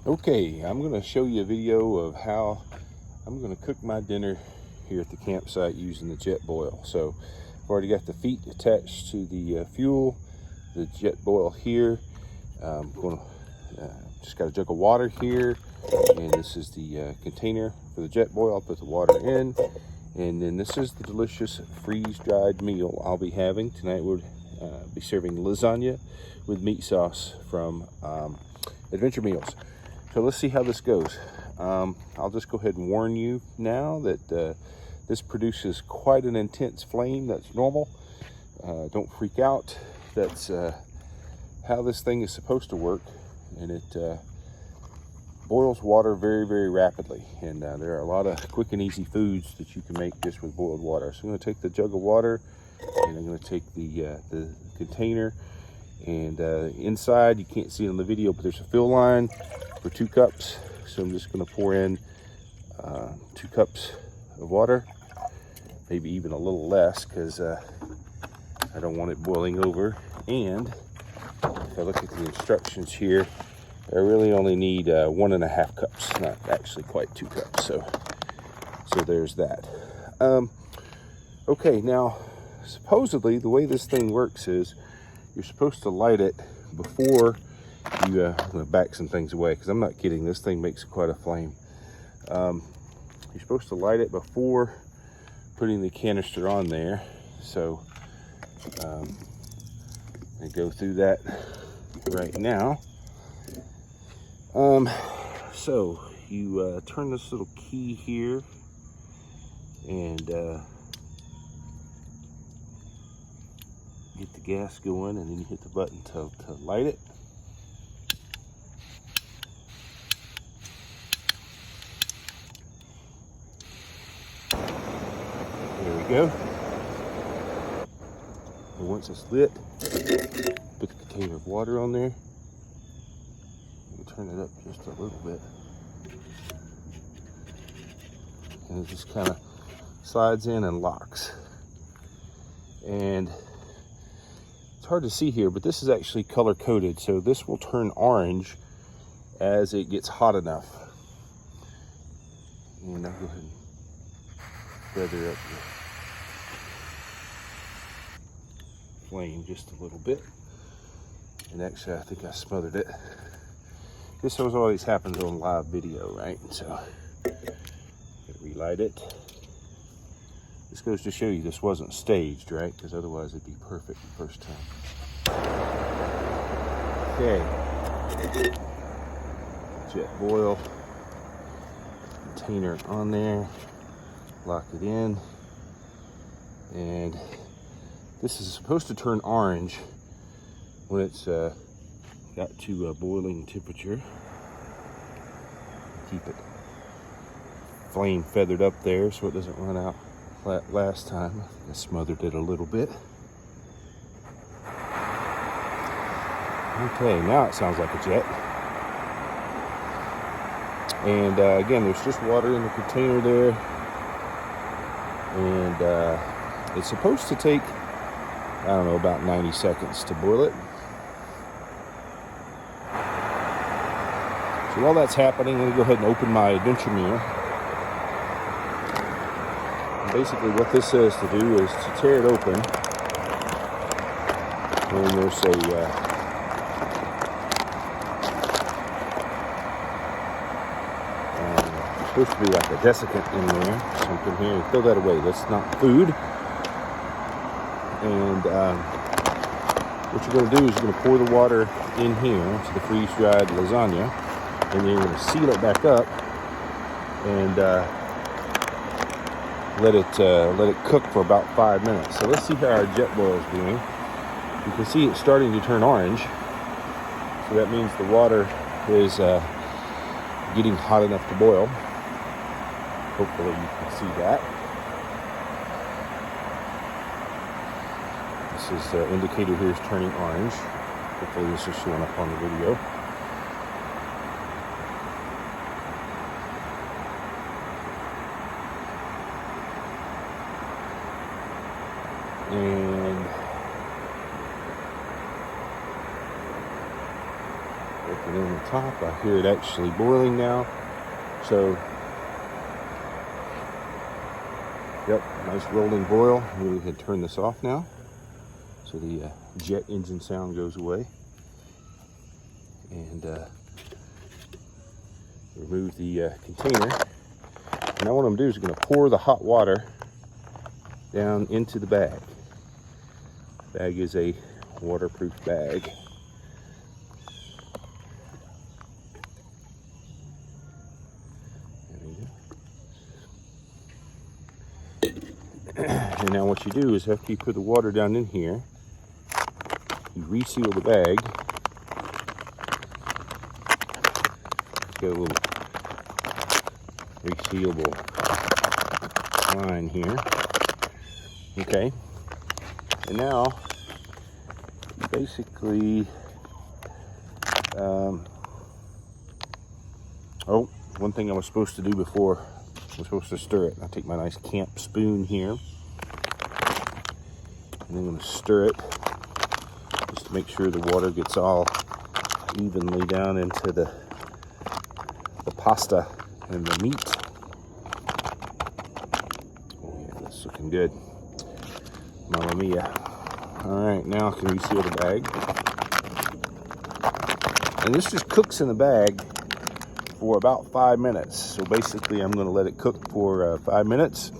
Okay, I'm going to show you a video of how I'm going to cook my dinner here at the campsite using the JetBoil. So I've already got the feet attached to the fuel, the JetBoil here. Just got a jug of water here, and this is the container for the JetBoil. I'll put the water in, and then this is the delicious freeze-dried meal I'll be having tonight. We'll be serving lasagna with meat sauce from Adventure Meals. So let's see how this goes. I'll just go ahead and warn you now that this produces quite an intense flame. That's normal. Don't freak out. That's how this thing is supposed to work. And it boils water very, very rapidly. And there are a lot of quick and easy foods that you can make just with boiled water. So I'm going to take the jug of water, and I'm going to take the container. And inside, you can't see it on the video, but there's a fill line for 2 cups. So I'm just going to pour in 2 cups of water, maybe even a little less, because I don't want it boiling over. And if I look at the instructions here, I really only need 1.5 cups, not actually quite 2 cups. So there's that. Okay, now supposedly the way this thing works is you're supposed to light it before you I'm going to back some things away, because I'm not kidding, this thing makes quite a flame. You're supposed to light it before putting the canister on there. So I go through that right now. So you turn this little key here, and get the gas going, and then you hit the button to light it. There we go. And once it's lit, put the container of water on there. You turn it up just a little bit. And it just kind of slides in and locks. And it's hard to see here, but this is actually color coded. So this will turn orange as it gets hot enough. And I'll go ahead and feather up the flame just a little bit. And actually, I think I smothered it. This always happens on live video, right? So relight it. This goes to show you this wasn't staged, right? Because otherwise it'd be perfect the first time. Okay. JetBoil container on there. Lock it in. And this is supposed to turn orange when it's got to a boiling temperature. Keep it flame feathered up there so it doesn't run out. Last time I smothered it a little bit. Okay, now it sounds like a jet. And again, there's just water in the container there. And it's supposed to take, I don't know, about 90 seconds to boil it. So while that's happening, I'm going to go ahead and open my Adventure Meal. And basically what this says to do is to tear it open. And there's supposed to be like a desiccant in there, something here. Throw that away. That's not food. And what you're going to do is you're going to pour the water in here to the freeze-dried lasagna, and then you're going to seal it back up and let it cook for about 5 minutes. So let's see how our JetBoil is doing. You can see it's starting to turn orange, so that means the water is getting hot enough to boil. Hopefully you can see that. This is the indicator here is turning orange. Hopefully this is showing up on the video. And And on the top, I hear it actually boiling now. So, yep, nice rolling boil. We can turn this off now, so the jet engine sound goes away. And remove the container. And now what I'm going to do is going to pour the hot water down into the bag. The bag is a waterproof bag. And now what you do is after you put the water down in here, you reseal the bag. Get a little resealable line here. Okay. And now you basically one thing I was supposed to do before, I'm supposed to stir it. I'll take my nice camp spoon here, and I'm going to stir it just to make sure the water gets all evenly down into the pasta and the meat. Oh yeah, that's looking good. Mamma mia. Alright, now I can reseal the bag. And this just cooks in the bag for about 5 minutes. So basically I'm going to let it cook for 5 minutes,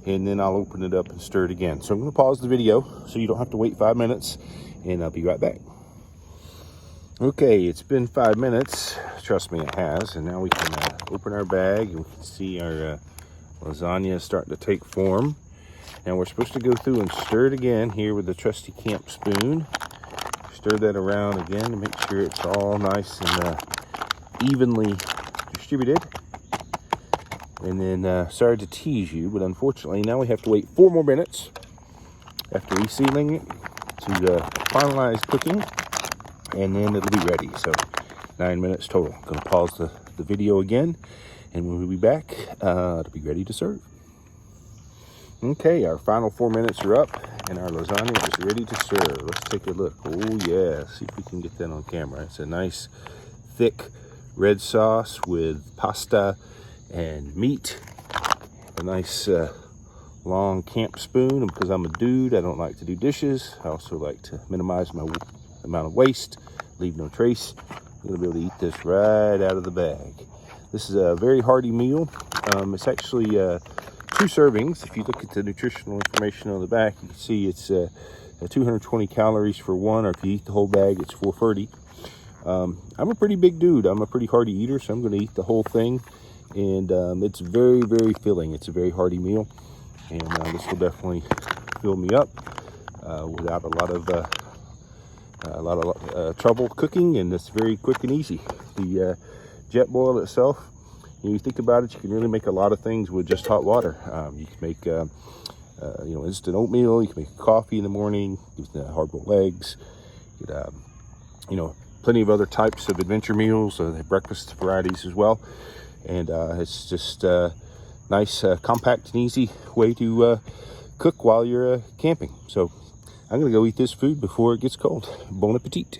and then I'll open it up and stir it again. So I'm going to pause the video so you don't have to wait 5 minutes, and I'll be right back. Okay, it's been 5 minutes. Trust me, it has. And now we can open our bag, and we can see our lasagna starting to take form. Now we're supposed to go through and stir it again here with the trusty camp spoon. Stir that around again to make sure it's all nice and evenly distributed. And then, sorry to tease you, but unfortunately now we have to wait 4 more minutes after resealing it to finalize cooking, and then it'll be ready. So 9 minutes total. I'm going to pause the video again, and when we'll be back, it'll be ready to serve. Okay, our final 4 minutes are up, and our lasagna is ready to serve. Let's take a look. Oh yeah, see if we can get that on camera. It's a nice thick red sauce with pasta and meat. A nice long camp spoon, and because I'm a dude, I don't like to do dishes. I also like to minimize my amount of waste, leave no trace. I'm gonna be able to eat this right out of the bag. This is a very hearty meal. It's actually 2 servings. If you look at the nutritional information on the back, you can see it's 220 calories for one, or if you eat the whole bag, it's 430. I'm a pretty big dude. I'm a pretty hearty eater, so I'm going to eat the whole thing. And it's very, very filling. It's a very hearty meal, and this will definitely fill me up without a lot of trouble cooking, and it's very quick and easy. The JetBoil itself, you think about it, you can really make a lot of things with just hot water. You can make instant oatmeal. You can make coffee in the morning, hard-boiled eggs. You could, plenty of other types of adventure meals, breakfast varieties as well. And it's just a nice, compact and easy way to cook while you're camping. So I'm going to go eat this food before it gets cold. Bon appetit.